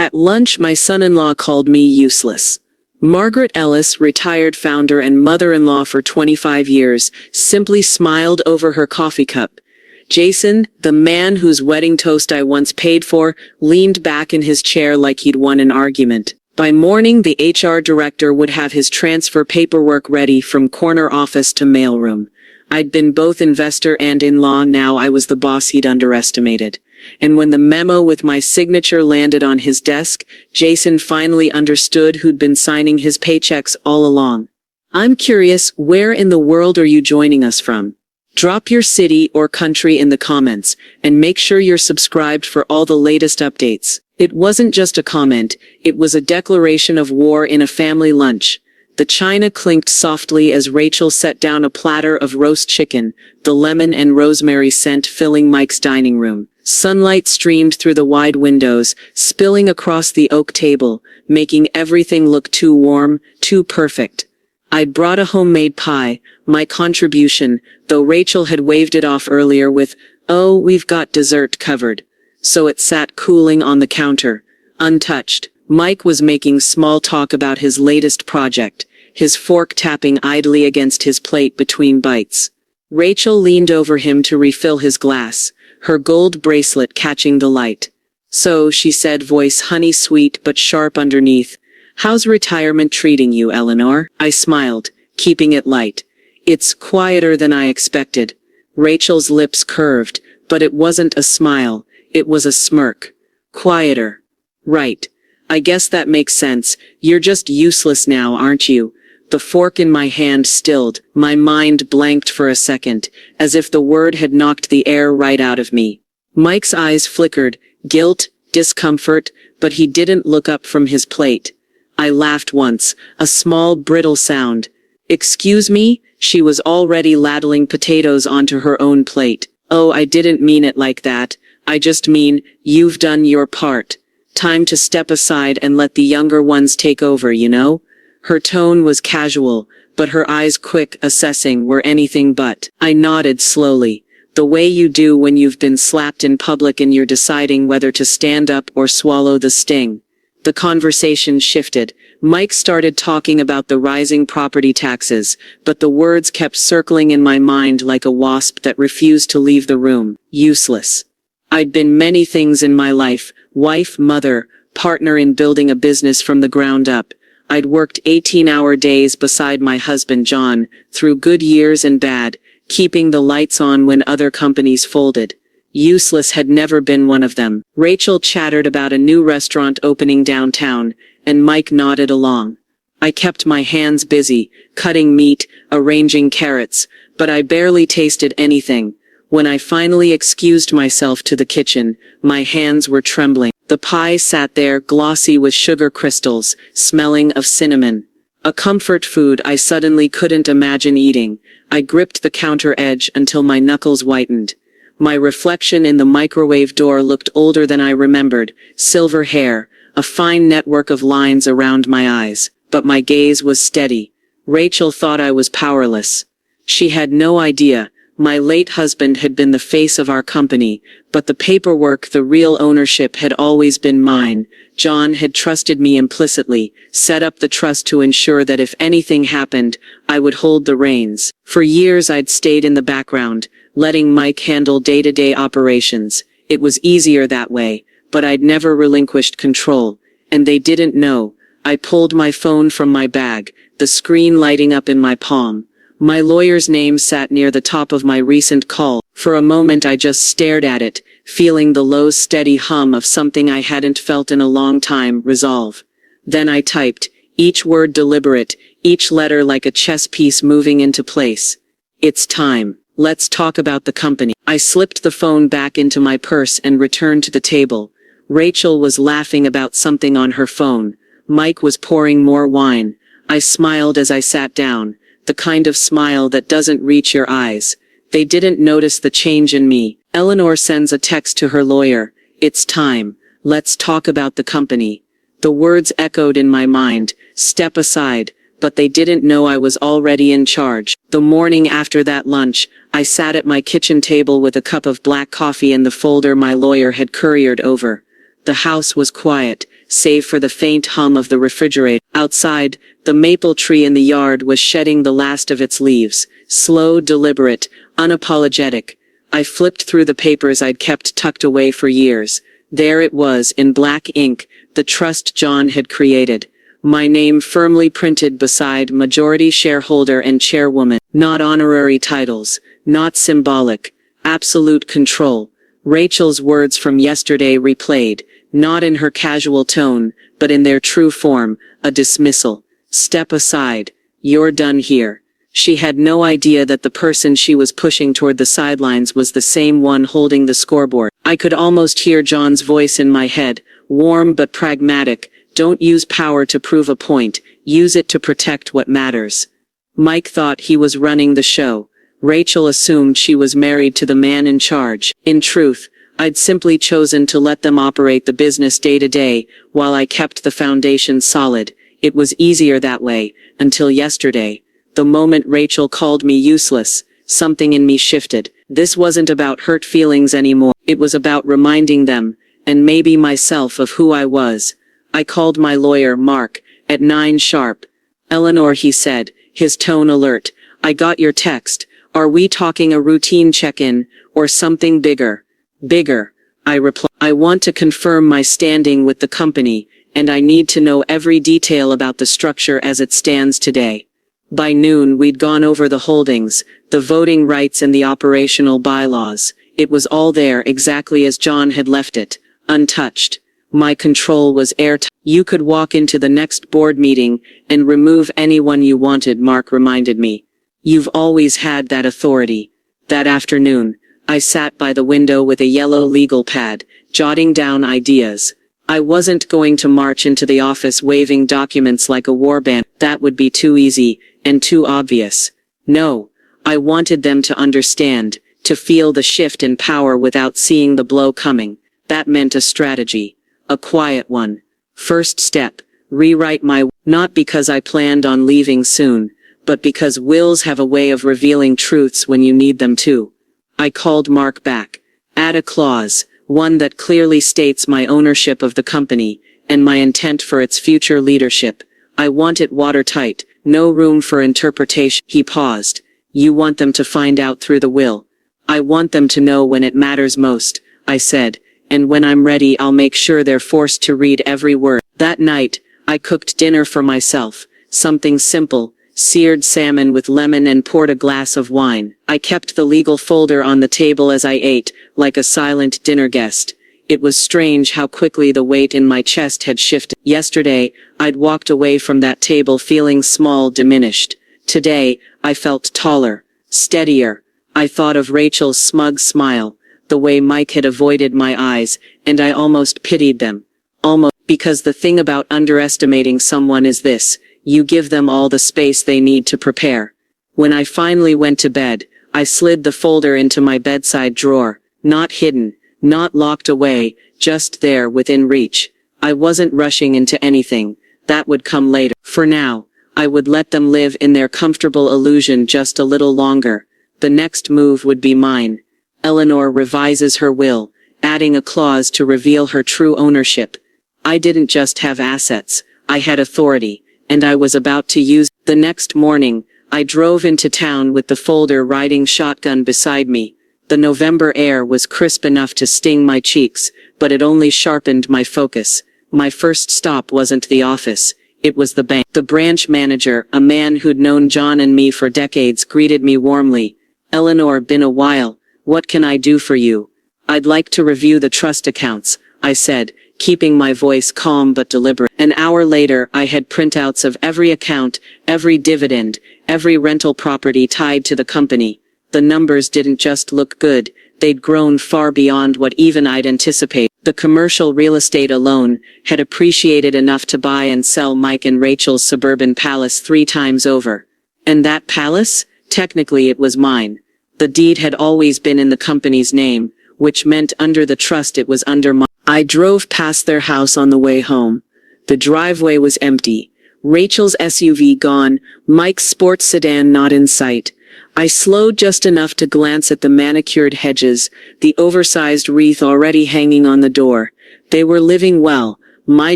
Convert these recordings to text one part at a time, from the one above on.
At lunch, my son-in-law called me useless. Margaret Ellis, retired founder and mother-in-law for 25 years, simply smiled over her coffee cup. Jason, the man whose wedding toast I once paid for, leaned back in his chair like he'd won an argument. By morning, the HR director would have his transfer paperwork ready from corner office to mailroom. I'd been both investor and in-law, now I was the boss he'd underestimated. And when the memo with my signature landed on his desk, Jason finally understood who'd been signing his paychecks all along. I'm curious, where in the world are you joining us from? Drop your city or country in the comments, and make sure you're subscribed for all the latest updates. It wasn't just a comment, it was a declaration of war in a family lunch. The china clinked softly as Rachel set down a platter of roast chicken, the lemon and rosemary scent filling Mike's dining room. Sunlight streamed through the wide windows, spilling across the oak table, making everything look too warm, too perfect. I'd brought a homemade pie, my contribution, though Rachel had waved it off earlier with, "Oh, we've got dessert covered." So it sat cooling on the counter, untouched. Mike was making small talk about his latest project, his fork tapping idly against his plate between bites. Rachel leaned over him to refill his glass, her gold bracelet catching the light. "So," she said, voice honey sweet but sharp underneath, "how's retirement treating you, Eleanor?" I smiled, keeping it light. "It's quieter than I expected." Rachel's lips curved, but it wasn't a smile, it was a smirk. "Quieter. Right. I guess that makes sense. You're just useless now, aren't you?" The fork in my hand stilled, my mind blanked for a second, as if the word had knocked the air right out of me. Mike's eyes flickered, guilt, discomfort, but he didn't look up from his plate. I laughed once, a small brittle sound. "Excuse me?" She was already ladling potatoes onto her own plate. "Oh, I didn't mean it like that. I just mean, you've done your part. Time to step aside and let the younger ones take over, you know?" Her tone was casual, but her eyes quick, assessing, were anything but. I nodded slowly, the way you do when you've been slapped in public and you're deciding whether to stand up or swallow the sting. The conversation shifted. Mike started talking about the rising property taxes, but the words kept circling in my mind like a wasp that refused to leave the room. Useless. I'd been many things in my life, wife, mother, partner in building a business from the ground up. I'd worked 18-hour days beside my husband John, through good years and bad, keeping the lights on when other companies folded. Useless had never been one of them. Rachel chattered about a new restaurant opening downtown, and Mike nodded along. I kept my hands busy, cutting meat, arranging carrots, but I barely tasted anything. When I finally excused myself to the kitchen, my hands were trembling. The pie sat there, glossy with sugar crystals, smelling of cinnamon. A comfort food I suddenly couldn't imagine eating. I gripped the counter edge until my knuckles whitened. My reflection in the microwave door looked older than I remembered, silver hair, a fine network of lines around my eyes, but my gaze was steady. Rachel thought I was powerless. She had no idea. My late husband had been the face of our company, but the paperwork, the real ownership had always been mine. John had trusted me implicitly, set up the trust to ensure that if anything happened, I would hold the reins. For years I'd stayed in the background, letting Mike handle day-to-day operations. It was easier that way, but I'd never relinquished control, and they didn't know. I pulled my phone from my bag, the screen lighting up in my palm. My lawyer's name sat near the top of my recent call. For a moment I just stared at it, feeling the low steady hum of something I hadn't felt in a long time, resolve. Then I typed, each word deliberate, each letter like a chess piece moving into place. "It's time. Let's talk about the company." I slipped the phone back into my purse and returned to the table. Rachel was laughing about something on her phone. Mike was pouring more wine. I smiled as I sat down. The kind of smile that doesn't reach your eyes. They didn't notice the change in me. Eleanor sends a text to her lawyer. "It's time. Let's talk about the company." The words echoed in my mind. Step aside. But they didn't know I was already in charge. The morning after that lunch, I sat at my kitchen table with a cup of black coffee and the folder my lawyer had couriered over. The house was quiet, save for the faint hum of the refrigerator. Outside, the maple tree in the yard was shedding the last of its leaves, slow, deliberate, unapologetic. I flipped through the papers I'd kept tucked away for years. There it was, in black ink, the trust John had created. My name firmly printed beside majority shareholder and chairwoman. Not honorary titles, not symbolic, absolute control. Rachel's words from yesterday replayed, not in her casual tone, but in their true form, a dismissal. Step aside. You're done here. She had no idea that the person she was pushing toward the sidelines was the same one holding the scoreboard. I could almost hear John's voice in my head, warm but pragmatic. Don't use power to prove a point. Use it to protect what matters. Mike thought he was running the show. Rachel assumed she was married to the man in charge. In truth, I'd simply chosen to let them operate the business day to day, while I kept the foundation solid. It was easier that way, until yesterday. The moment Rachel called me useless, something in me shifted. This wasn't about hurt feelings anymore. It was about reminding them, and maybe myself, of who I was. I called my lawyer, Mark, at 9 sharp. Eleanor, he said, his tone alert. I got your text. Are we talking a routine check-in, or something bigger? Bigger, I replied. I want to confirm my standing with the company, and I need to know every detail about the structure as it stands today. By noon we'd gone over the holdings, the voting rights and the operational bylaws. It was all there exactly as John had left it, untouched. My control was airtight. You could walk into the next board meeting and remove anyone you wanted, Mark reminded me. You've always had that authority. That afternoon, I sat by the window with a yellow legal pad, jotting down ideas. I wasn't going to march into the office waving documents like a warband. That would be too easy, and too obvious. No, I wanted them to understand, to feel the shift in power without seeing the blow coming. That meant a strategy. A quiet one. First step, rewrite my will. Not because I planned on leaving soon, but because wills have a way of revealing truths when you need them to. I called Mark back. Add a clause, one that clearly states my ownership of the company, and my intent for its future leadership. I want it watertight, no room for interpretation. He paused. You want them to find out through the will. I want them to know when it matters most, I said, and when I'm ready I'll make sure they're forced to read every word. That night, I cooked dinner for myself, something simple, seared salmon with lemon, and poured a glass of wine. I kept the legal folder on the table as I ate, like a silent dinner guest. It was strange how quickly the weight in my chest had shifted. Yesterday, I'd walked away from that table feeling small, diminished. Today, I felt taller, steadier. I thought of Rachel's smug smile, the way Mike had avoided my eyes, and I almost pitied them. Almost, because the thing about underestimating someone is this: you give them all the space they need to prepare. When I finally went to bed, I slid the folder into my bedside drawer, not hidden, not locked away, just there within reach. I wasn't rushing into anything. That would come later. For now, I would let them live in their comfortable illusion just a little longer. The next move would be mine. Eleanor revises her will, adding a clause to reveal her true ownership. I didn't just have assets, I had authority, and I was about to use. The next morning, I drove into town with the folder riding shotgun beside me. The November air was crisp enough to sting my cheeks, but it only sharpened my focus. My first stop wasn't the office, it was the bank. The branch manager, a man who'd known John and me for decades, greeted me warmly. Eleanor, been a while. What can I do for you? I'd like to review the trust accounts, I said, keeping my voice calm but deliberate. An hour later, I had printouts of every account, every dividend, every rental property tied to the company. The numbers didn't just look good, they'd grown far beyond what even I'd anticipated. The commercial real estate alone had appreciated enough to buy and sell Mike and Rachel's suburban palace 3 times over. And that palace? Technically it was mine. The deed had always been in the company's name, which meant under the trust it was under mine. I drove past their house on the way home. The driveway was empty. Rachel's SUV gone, Mike's sports sedan not in sight. I slowed just enough to glance at the manicured hedges, the oversized wreath already hanging on the door. They were living well. My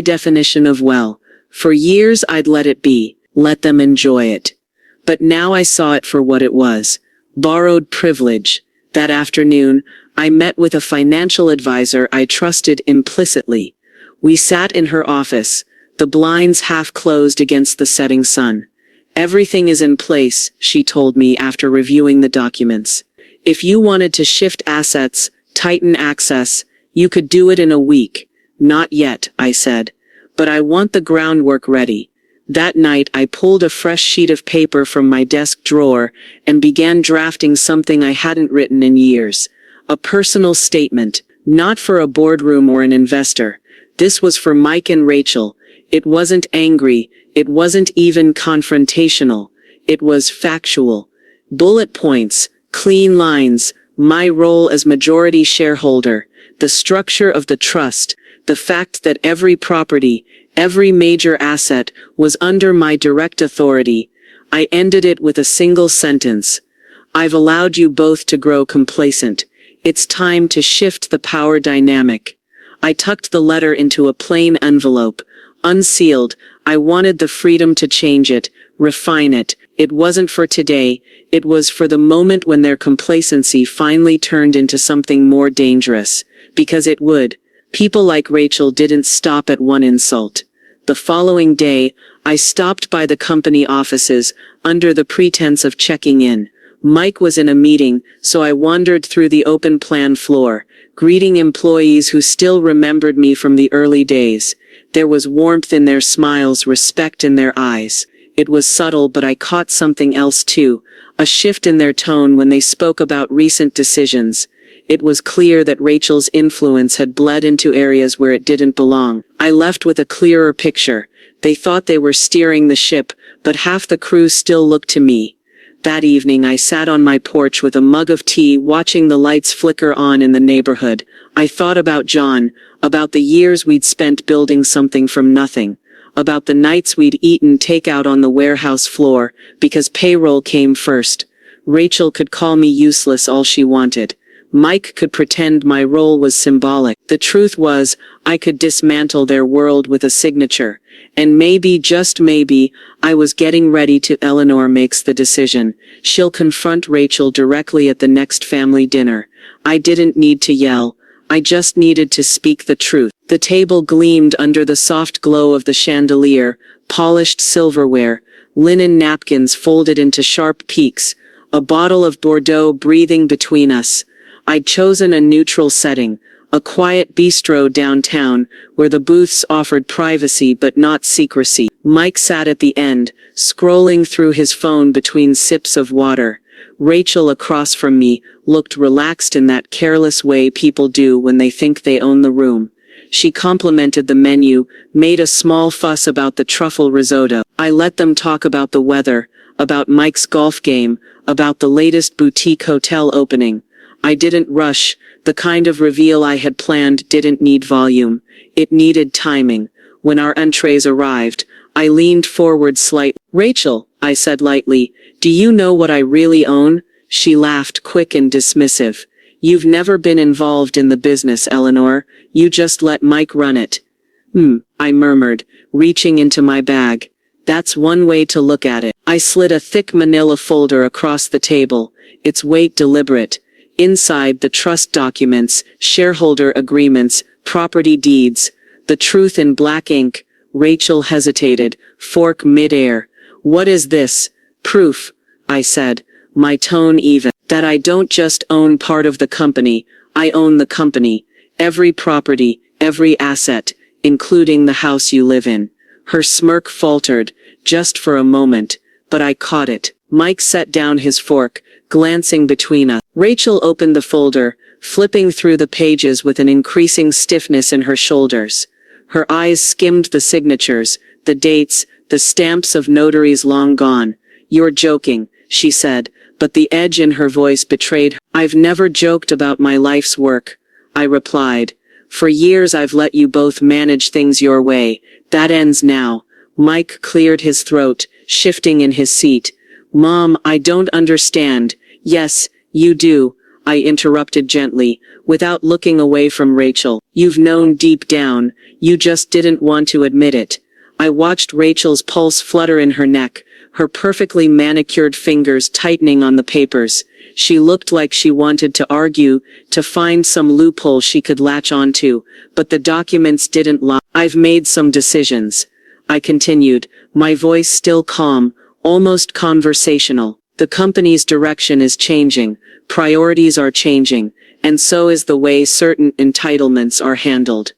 definition of well. For years I'd let it be, let them enjoy it. But now I saw it for what it was. Borrowed privilege. That afternoon, I met with a financial advisor I trusted implicitly. We sat in her office, the blinds half closed against the setting sun. Everything is in place, she told me after reviewing the documents. If you wanted to shift assets, tighten access, you could do it in a week. Not yet, I said. But I want the groundwork ready. That night I pulled a fresh sheet of paper from my desk drawer and began drafting something I hadn't written in years. A personal statement, not for a boardroom or an investor. This was for Mike and Rachel. It wasn't angry. It wasn't even confrontational. It was factual. Bullet points, clean lines, my role as majority shareholder, the structure of the trust, the fact that every property, every major asset was under my direct authority. I ended it with a single sentence. I've allowed you both to grow complacent. It's time to shift the power dynamic. I tucked the letter into a plain envelope. Unsealed, I wanted the freedom to change it, refine it. It wasn't for today. It was for the moment when their complacency finally turned into something more dangerous. Because it would. People like Rachel didn't stop at one insult. The following day, I stopped by the company offices under the pretense of checking in. Mike was in a meeting, so I wandered through the open plan floor, greeting employees who still remembered me from the early days. There was warmth in their smiles, respect in their eyes. It was subtle, but I caught something else too, a shift in their tone when they spoke about recent decisions. It was clear that Rachel's influence had bled into areas where it didn't belong. I left with a clearer picture. They thought they were steering the ship, but half the crew still looked to me. That evening I sat on my porch with a mug of tea, watching the lights flicker on in the neighborhood. I thought about John, about the years we'd spent building something from nothing, about the nights we'd eaten takeout on the warehouse floor, because payroll came first. Rachel could call me useless all she wanted. Mike could pretend my role was symbolic. The truth was, I could dismantle their world with a signature. And maybe, just maybe, I was getting ready to. Eleanor makes the decision. She'll confront Rachel directly at the next family dinner. I didn't need to yell. I just needed to speak the truth. The table gleamed under the soft glow of the chandelier, polished silverware, linen napkins folded into sharp peaks, a bottle of Bordeaux breathing between us. I'd chosen a neutral setting, a quiet bistro downtown, where the booths offered privacy but not secrecy. Mike sat at the end, scrolling through his phone between sips of water. Rachel, across from me, looked relaxed in that careless way people do when they think they own the room. She complimented the menu, made a small fuss about the truffle risotto. I let them talk about the weather, about Mike's golf game, about the latest boutique hotel opening. I didn't rush. The kind of reveal I had planned didn't need volume. It needed timing. When our entrees arrived, I leaned forward slightly. "Rachel," I said lightly, "do you know what I really own?" She laughed, quick and dismissive. "You've never been involved in the business, Eleanor. You just let Mike run it." I murmured, reaching into my bag. "That's one way to look at it." I slid a thick manila folder across the table, its weight deliberate. Inside, the trust documents, shareholder agreements, property deeds. The truth in black ink. Rachel hesitated, fork midair. "What is this?" "Proof," I said, my tone even. "That I don't just own part of the company, I own the company. Every property, every asset, including the house you live in." Her smirk faltered, just for a moment, but I caught it. Mike set down his fork, glancing between us. Rachel opened the folder, flipping through the pages with an increasing stiffness in her shoulders. Her eyes skimmed the signatures, the dates, the stamps of notaries long gone. "You're joking," she said, but the edge in her voice betrayed her. "I've never joked about my life's work," I replied. "For years I've let you both manage things your way. That ends now." Mike cleared his throat, shifting in his seat. "Mom, I don't understand." "Yes, you do. I interrupted gently, without looking away from Rachel. You've known deep down, you just didn't want to admit it. I watched Rachel's pulse flutter in her neck, her perfectly manicured fingers tightening on the papers. She looked like she wanted to argue, to find some loophole she could latch onto, but the documents didn't lie. I've made some decisions, I continued, my voice still calm, almost conversational. The company's direction is changing, priorities are changing, and so is the way certain entitlements are handled.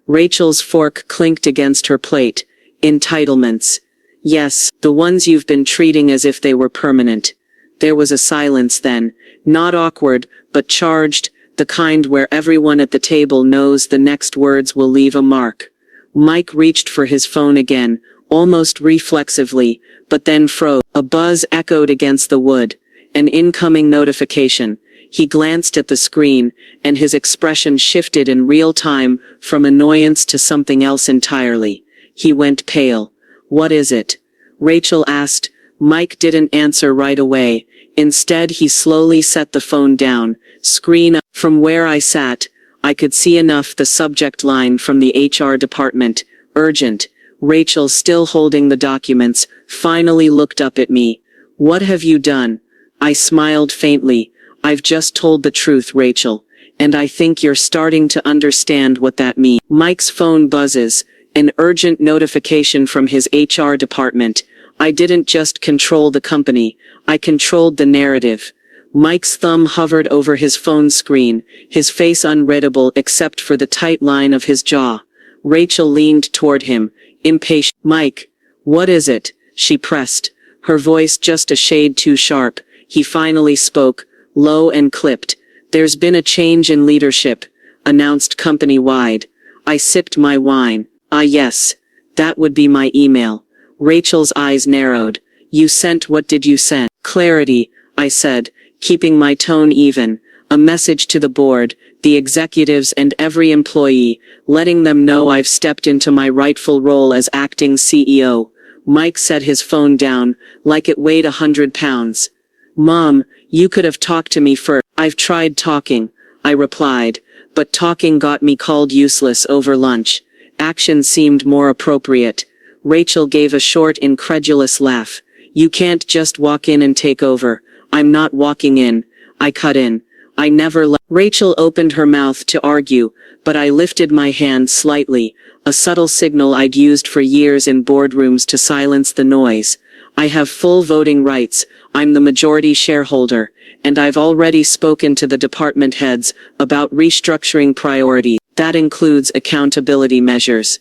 Rachel's fork clinked against her plate. Entitlements. Yes, the ones you've been treating as if they were permanent. There was a silence then, not awkward, but charged, the kind where everyone at the table knows the next words will leave a mark. Mike reached for his phone again, almost reflexively, but then froze. A buzz echoed against the wood. An incoming notification. He glanced at the screen, and his expression shifted in real time, from annoyance to something else entirely. He went pale. What is it? Rachel asked. Mike didn't answer right away. Instead, he slowly set the phone down. Screen up. From where I sat, I could see enough the subject line from the HR department. Urgent. Rachel, still holding the documents, finally looked up at me. What have you done? I smiled faintly. I've just told the truth, Rachel. And I think you're starting to understand what that means. Mike's phone buzzes. An urgent notification from his HR department. I didn't just control the company, I controlled the narrative. Mike's thumb hovered over his phone screen, his face unreadable except for the tight line of his jaw. Rachel leaned toward him, impatient. Mike, what is it? She pressed, her voice just a shade too sharp. He finally spoke, low and clipped. There's been a change in leadership, announced company-wide. I sipped my wine. Ah yes, that would be my email. Rachel's eyes narrowed. You sent what did you send? Clarity, I said, keeping my tone even. A message to the board, the executives and every employee, letting them know I've stepped into my rightful role as acting CEO. Mike set his phone down, like it weighed 100 pounds. Mom, you could have talked to me first. I've tried talking, I replied, but talking got me called useless over lunch. Action seemed more appropriate. Rachel gave a short, incredulous laugh. You can't just walk in and take over. I'm not walking in. I cut in. I never let. Rachel opened her mouth to argue, but I lifted my hand slightly, a subtle signal I'd used for years in boardrooms to silence the noise. I have full voting rights. I'm the majority shareholder, and I've already spoken to the department heads about restructuring priorities. That includes accountability measures.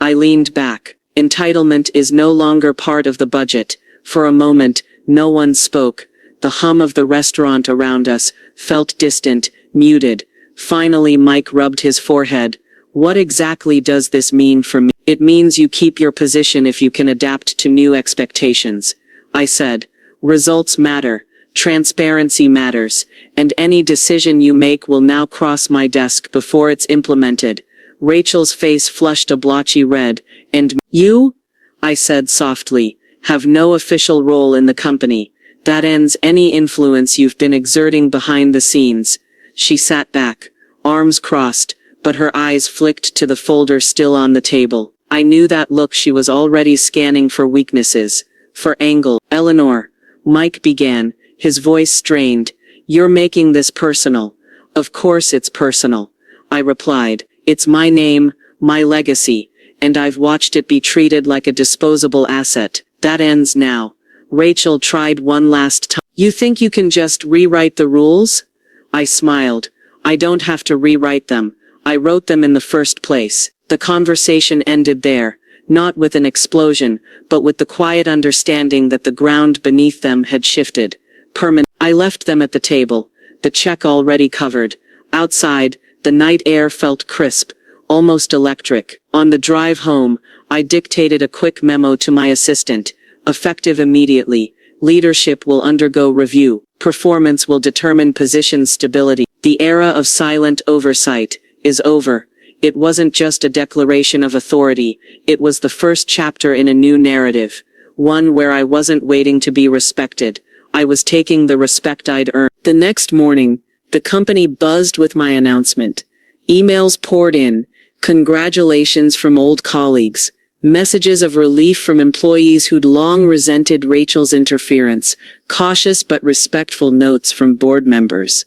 I leaned back. Entitlement is no longer part of the budget. For a moment, no one spoke. The hum of the restaurant around us felt distant, muted. Finally, Mike rubbed his forehead. What exactly does this mean for me? It means you keep your position if you can adapt to new expectations. I said. Results matter. Transparency matters, and any decision you make will now cross my desk before it's implemented. Rachel's face flushed a blotchy red, and you, I said softly, have no official role in the company. That ends any influence you've been exerting behind the scenes. She sat back, arms crossed, but her eyes flicked to the folder still on the table. I knew that look. She was already scanning for weaknesses, for angle. Eleanor, Mike began, his voice strained. You're making this personal. Of course it's personal, I replied. It's my name, my legacy, and I've watched it be treated like a disposable asset. That ends now. Rachel tried one last time. You think you can just rewrite the rules? I smiled. I don't have to rewrite them. I wrote them in the first place. The conversation ended there, not with an explosion, but with the quiet understanding that the ground beneath them had shifted. I left them at the table, the check already covered. Outside, the night air felt crisp, almost electric. On the drive home, I dictated a quick memo to my assistant. Effective immediately. Leadership will undergo review. Performance will determine position stability. The era of silent oversight is over. It wasn't just a declaration of authority. It was the first chapter in a new narrative. One where I wasn't waiting to be respected. I was taking the respect I'd earned. The next morning, The company buzzed with my announcement. Emails poured in, congratulations from old colleagues, messages of relief from employees who'd long resented Rachel's interference, cautious but respectful notes from board members.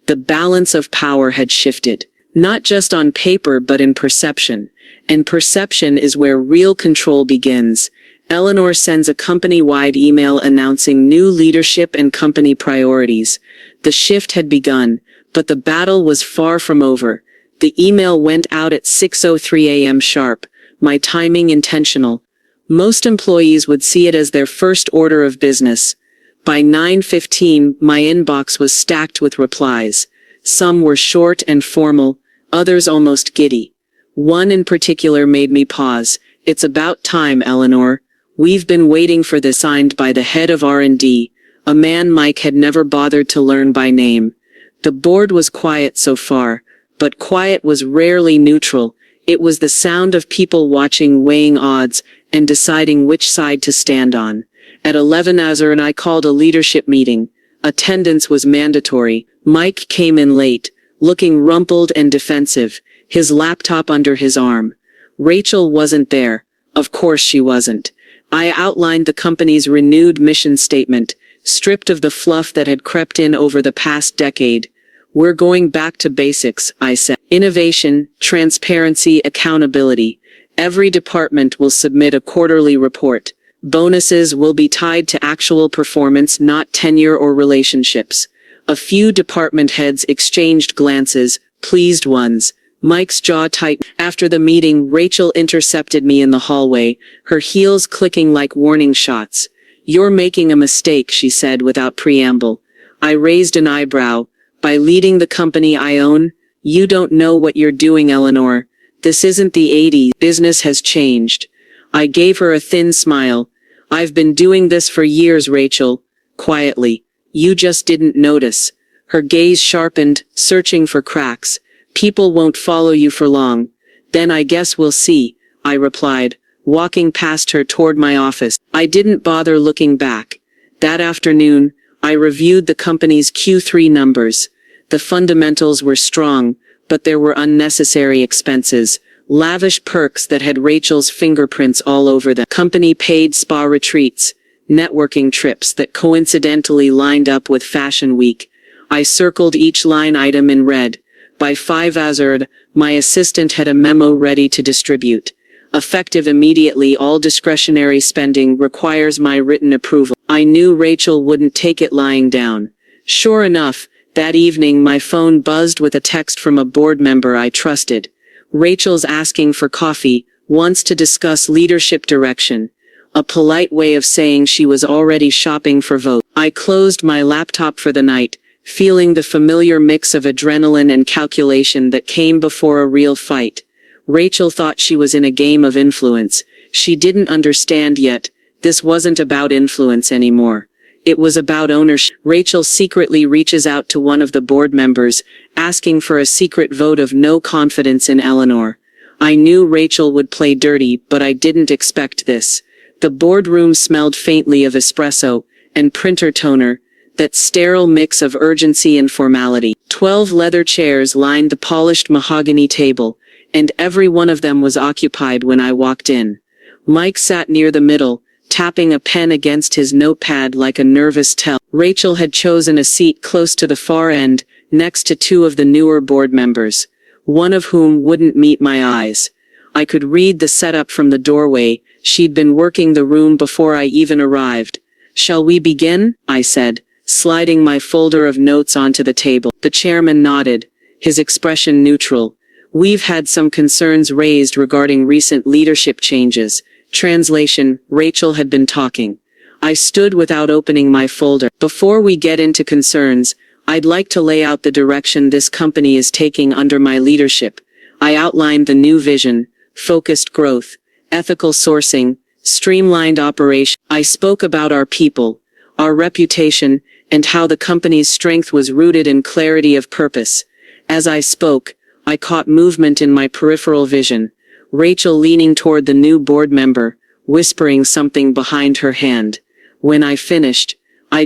The balance of power had shifted, not just on paper but in perception. And perception is where real control begins. Eleanor sends a company-wide email announcing new leadership and company priorities. The shift had begun, but the battle was far from over. The email went out at 6:03 a.m. sharp, my timing intentional. Most employees would see it as their first order of business. By 9:15, my inbox was stacked with replies. Some were short and formal, others almost giddy. One in particular made me pause. It's about time, Eleanor. We've been waiting for this. Signed by the head of R&D, a man Mike had never bothered to learn by name. The board was quiet so far, but quiet was rarely neutral. It was the sound of people watching, weighing odds, and deciding which side to stand on. At 11, Azar and I called a leadership meeting. Attendance was mandatory. Mike came in late, looking rumpled and defensive, his laptop under his arm. Rachel wasn't there. Of course she wasn't. I outlined the company's renewed mission statement, stripped of the fluff that had crept in over the past decade. We're going back to basics, I said. Innovation, transparency, accountability. Every department will submit a quarterly report. Bonuses will be tied to actual performance, not tenure or relationships. A few department heads exchanged glances, pleased ones. Mike's jaw tightened. After the meeting, Rachel intercepted me in the hallway, her heels clicking like warning shots. You're making a mistake, she said without preamble. I raised an eyebrow. By leading the company I own? You don't know what you're doing, Eleanor. This isn't the 80s. Business has changed. I gave her a thin smile. I've been doing this for years, Rachel. Quietly. You just didn't notice. Her gaze sharpened, searching for cracks. People won't follow you for long. Then I guess we'll see, I replied, walking past her toward my office. I didn't bother looking back. That afternoon, I reviewed the company's Q3 numbers. The fundamentals were strong, but there were unnecessary expenses, lavish perks that had Rachel's fingerprints all over them. Company paid spa retreats, networking trips that coincidentally lined up with Fashion Week. I circled each line item in red. By 5 Azard, my assistant had a memo ready to distribute. Effective immediately, all discretionary spending requires my written approval. I knew Rachel wouldn't take it lying down. Sure enough, that evening my phone buzzed with a text from a board member I trusted. Rachel's asking for coffee, wants to discuss leadership direction. A polite way of saying she was already shopping for votes. I closed my laptop for the night, feeling the familiar mix of adrenaline and calculation that came before a real fight. Rachel thought she was in a game of influence. She didn't understand yet. This wasn't about influence anymore. It was about ownership. Rachel secretly reaches out to one of the board members, asking for a secret vote of no confidence in Eleanor. I knew Rachel would play dirty, but I didn't expect this. The boardroom smelled faintly of espresso and printer toner, that sterile mix of urgency and formality. 12 leather chairs lined the polished mahogany table, and every one of them was occupied when I walked in. Mike sat near the middle, tapping a pen against his notepad like a nervous tell. Rachel had chosen a seat close to the far end, next to two of the newer board members, one of whom wouldn't meet my eyes. I could read the setup from the doorway. She'd been working the room before I even arrived. Shall we begin? I said, sliding my folder of notes onto the table. The chairman nodded, his expression neutral. We've had some concerns raised regarding recent leadership changes. Translation, Rachel had been talking. I stood without opening my folder. Before we get into concerns, I'd like to lay out the direction this company is taking under my leadership. I outlined the new vision, focused growth, ethical sourcing, streamlined operation. I spoke about our people, our reputation, and how the company's strength was rooted in clarity of purpose. As I spoke, I caught movement in my peripheral vision. Rachel leaning toward the new board member, whispering something behind her hand. When I finished, I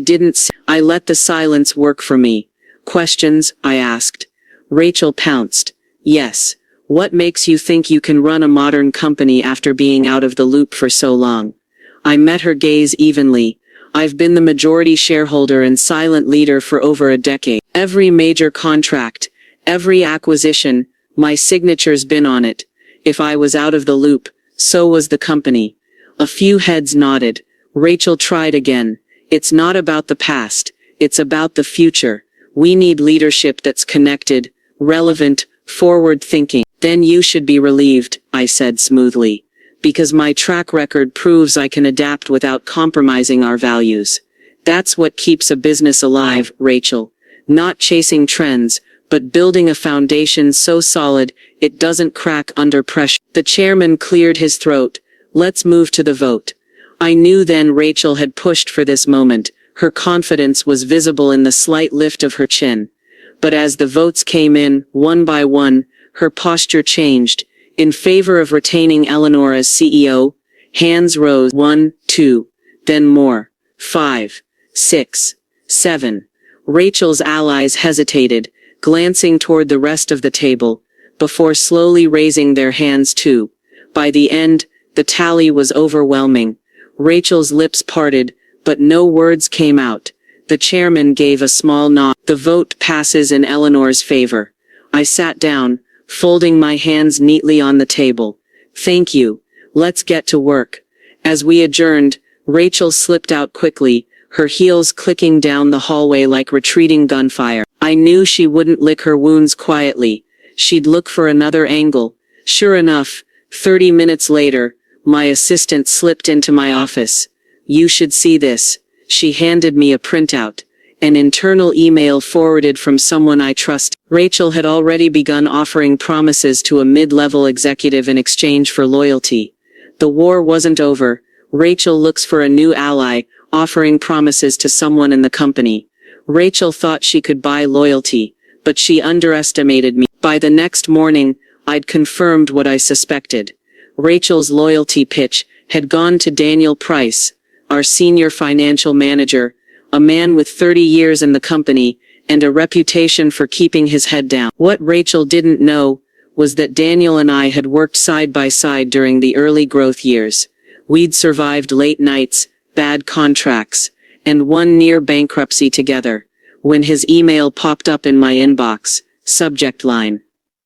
let the silence work for me. Questions? I asked. Rachel pounced. Yes. What makes you think you can run a modern company after being out of the loop for so long? I met her gaze evenly. I've been the majority shareholder and silent leader for over a decade. Every major contract, every acquisition, my signature's been on it. If I was out of the loop, so was the company. A few heads nodded. Rachel tried again. It's not about the past. It's about the future. We need leadership that's connected, relevant, forward-thinking. Then you should be relieved, I said smoothly. Because my track record proves I can adapt without compromising our values. That's what keeps a business alive, Rachel. Not chasing trends, but building a foundation so solid it doesn't crack under pressure. The chairman cleared his throat. Let's move to the vote. I knew then Rachel had pushed for this moment. Her confidence was visible in the slight lift of her chin. But as the votes came in, one by one, her posture changed. In favor of retaining Eleanor as CEO, hands rose 1, 2, then more. 5, 6, 7. Rachel's allies hesitated, glancing toward the rest of the table, before slowly raising their hands too. By the end, the tally was overwhelming. Rachel's lips parted, but no words came out. The chairman gave a small nod. The vote passes in Eleanor's favor. I sat down, folding my hands neatly on the table. Thank you. Let's get to work. As we adjourned, Rachel slipped out quickly, her heels clicking down the hallway like retreating gunfire. I knew she wouldn't lick her wounds quietly. She'd look for another angle. Sure enough, 30 minutes later, my assistant slipped into my office. You should see this. She handed me a printout. An internal email forwarded from someone I trust. Rachel had already begun offering promises to a mid-level executive in exchange for loyalty. The war wasn't over. Rachel looks for a new ally, offering promises to someone in the company. Rachel thought she could buy loyalty, but she underestimated me. By the next morning, I'd confirmed what I suspected. Rachel's loyalty pitch had gone to Daniel Price, our senior financial manager, a man with 30 years in the company, and a reputation for keeping his head down. What Rachel didn't know was that Daniel and I had worked side by side during the early growth years. We'd survived late nights, bad contracts, and one near bankruptcy together. When his email popped up in my inbox, subject line,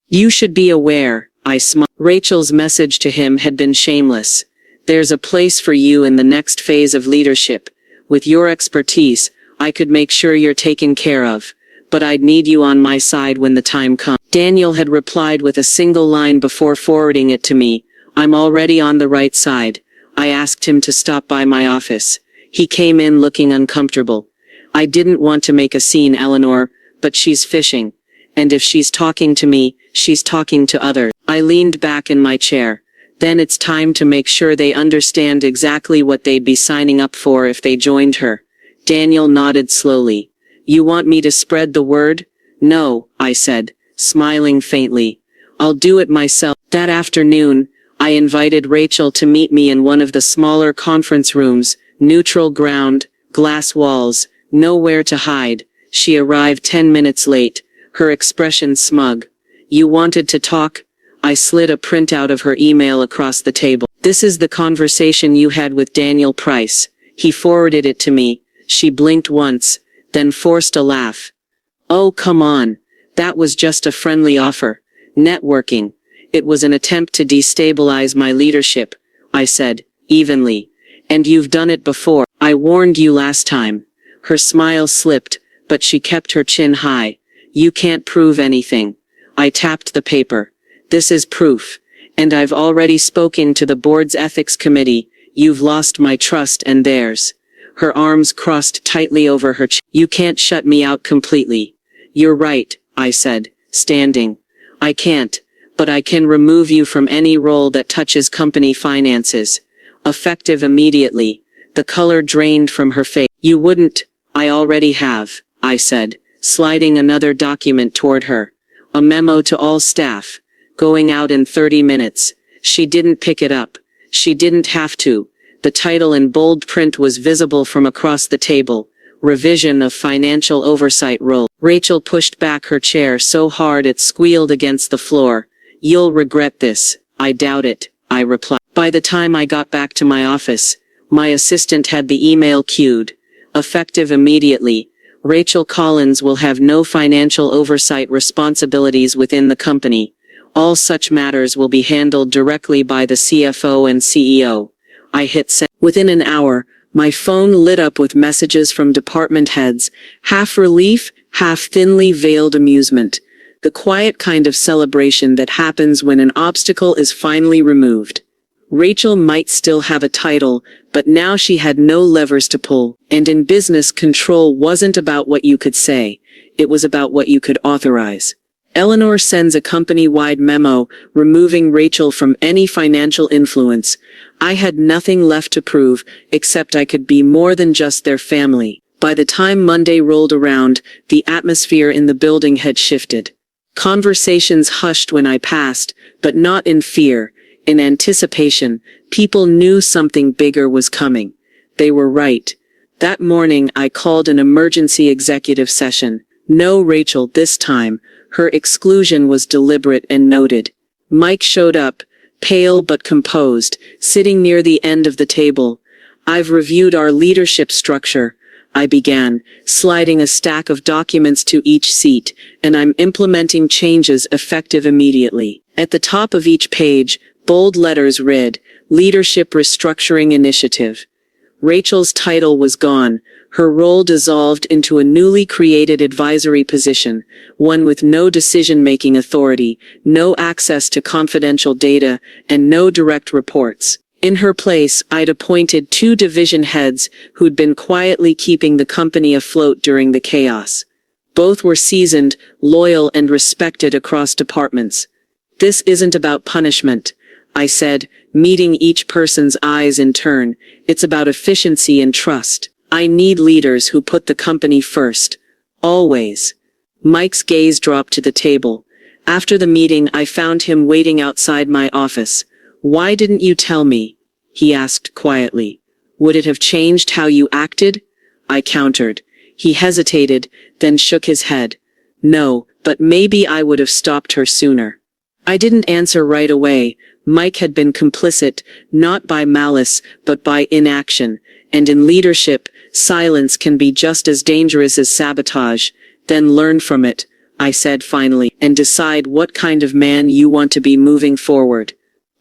"You should be aware," I smiled. Rachel's message to him had been shameless. There's a place for you in the next phase of leadership. With your expertise, I could make sure you're taken care of, but I'd need you on my side when the time comes. Daniel had replied with a single line before forwarding it to me. I'm already on the right side. I asked him to stop by my office. He came in looking uncomfortable. I didn't want to make a scene, Eleanor, but she's fishing. And if she's talking to me, she's talking to others. I leaned back in my chair. Then it's time to make sure they understand exactly what they'd be signing up for if they joined her. Daniel nodded slowly. You want me to spread the word? No, I said, smiling faintly. I'll do it myself. That afternoon, I invited Rachel to meet me in one of the smaller conference rooms, neutral ground, glass walls, nowhere to hide. She arrived 10 minutes late, her expression smug. You wanted to talk? I slid a printout of her email across the table. This is the conversation you had with Daniel Price. He forwarded it to me. She blinked once, then forced a laugh. Oh, come on. That was just a friendly offer. Networking. It was an attempt to destabilize my leadership, I said, evenly. And you've done it before. I warned you last time. Her smile slipped, but she kept her chin high. You can't prove anything. I tapped the paper. This is proof. And I've already spoken to the board's ethics committee. You've lost my trust and theirs. Her arms crossed tightly over her chin. You can't shut me out completely. You're right, I said, standing. I can't, but I can remove you from any role that touches company finances. Effective immediately. The color drained from her face. You wouldn't. I already have, I said, sliding another document toward her. A memo to all staff. Going out in 30 minutes. She didn't pick it up. She didn't have to. The title in bold print was visible from across the table. Revision of Financial Oversight Role. Rachel pushed back her chair so hard it squealed against the floor. "You'll regret this." "I doubt it," I replied. By the time I got back to my office, my assistant had the email queued. "Effective immediately. Rachel Collins will have no financial oversight responsibilities within the company. All such matters will be handled directly by the CFO and CEO." I hit send. Within an hour, my phone lit up with messages from department heads, half relief, half thinly veiled amusement. The quiet kind of celebration that happens when an obstacle is finally removed. Rachel might still have a title, but now she had no levers to pull. And in business, control wasn't about what you could say. It was about what you could authorize. Eleanor sends a company-wide memo removing Rachel from any financial influence. I had nothing left to prove, except I could be more than just their family. By the time Monday rolled around, the atmosphere in the building had shifted. Conversations hushed when I passed, but not in fear. In anticipation. People knew something bigger was coming. They were right. That morning I called an emergency executive session. No Rachel this time. Her exclusion was deliberate and noted. Mike showed up, pale but composed, sitting near the end of the table. "I've reviewed our leadership structure," I began, sliding a stack of documents to each seat, "and I'm implementing changes effective immediately." At the top of each page, bold letters read, "Leadership Restructuring Initiative." Rachel's title was gone, her role dissolved into a newly created advisory position, one with no decision-making authority, no access to confidential data, and no direct reports. In her place, I'd appointed 2 division heads who'd been quietly keeping the company afloat during the chaos. Both were seasoned, loyal, and respected across departments. "This isn't about punishment," I said, meeting each person's eyes in turn. "It's about efficiency and trust. I need leaders who put the company first. Always." Mike's gaze dropped to the table. After the meeting, I found him waiting outside my office. "Why didn't you tell me?" he asked quietly. "Would it have changed how you acted?" I countered. He hesitated, then shook his head. "No, but maybe I would have stopped her sooner." I didn't answer right away. Mike had been complicit, not by malice, but by inaction. And in leadership, silence can be just as dangerous as sabotage. "Then learn from it," I said finally, "and decide what kind of man you want to be moving forward."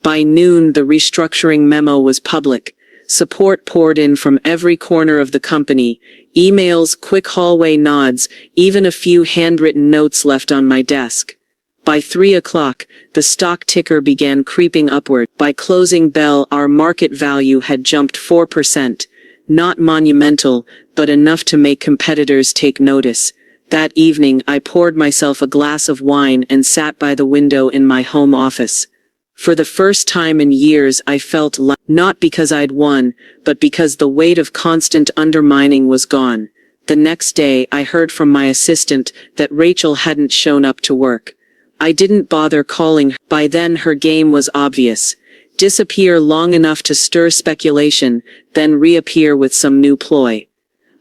By noon, the restructuring memo was public. Support poured in from every corner of the company. Emails, quick hallway nods, even a few handwritten notes left on my desk. By 3 o'clock, the stock ticker began creeping upward. By closing bell, our market value had jumped 4%. Not monumental, but enough to make competitors take notice. That evening, I poured myself a glass of wine and sat by the window in my home office. For the first time in years, I felt not because I'd won, but because the weight of constant undermining was gone. The next day, I heard from my assistant that Rachel hadn't shown up to work. I didn't bother calling her. By then her game was obvious. Disappear long enough to stir speculation, then reappear with some new ploy.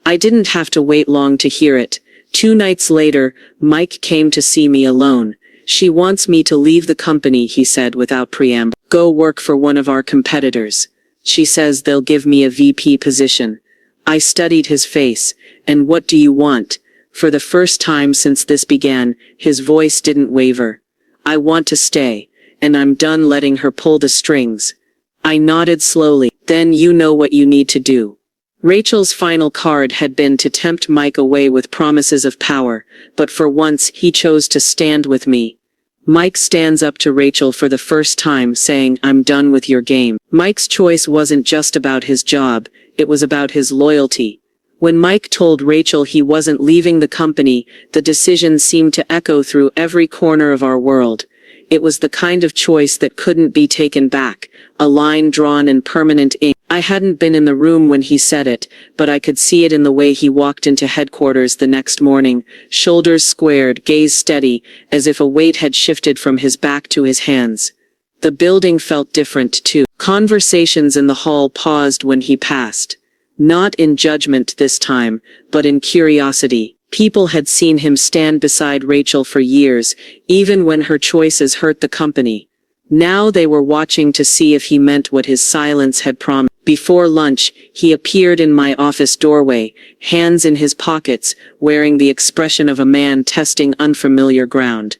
I didn't have to wait long to hear it. 2 nights later, Mike came to see me alone. "She wants me to leave the company," he said without preamble. "Go work for one of our competitors. She says they'll give me a VP position." I studied his face. "And what do you want?" For the first time since this began, his voice didn't waver. "I want to stay, and I'm done letting her pull the strings." I nodded slowly. "Then you know what you need to do." Rachel's final card had been to tempt Mike away with promises of power, but for once he chose to stand with me. Mike stands up to Rachel for the first time, saying, "I'm done with your game." Mike's choice wasn't just about his job, it was about his loyalty. When Mike told Rachel he wasn't leaving the company, the decision seemed to echo through every corner of our world. It was the kind of choice that couldn't be taken back, a line drawn in permanent ink. I hadn't been in the room when he said it, but I could see it in the way he walked into headquarters the next morning, shoulders squared, gaze steady, as if a weight had shifted from his back to his hands. The building felt different too. Conversations in the hall paused when he passed. Not in judgment this time, but in curiosity. People had seen him stand beside Rachel for years, even when her choices hurt the company. Now they were watching to see if he meant what his silence had promised. Before lunch, he appeared in my office doorway, hands in his pockets, wearing the expression of a man testing unfamiliar ground.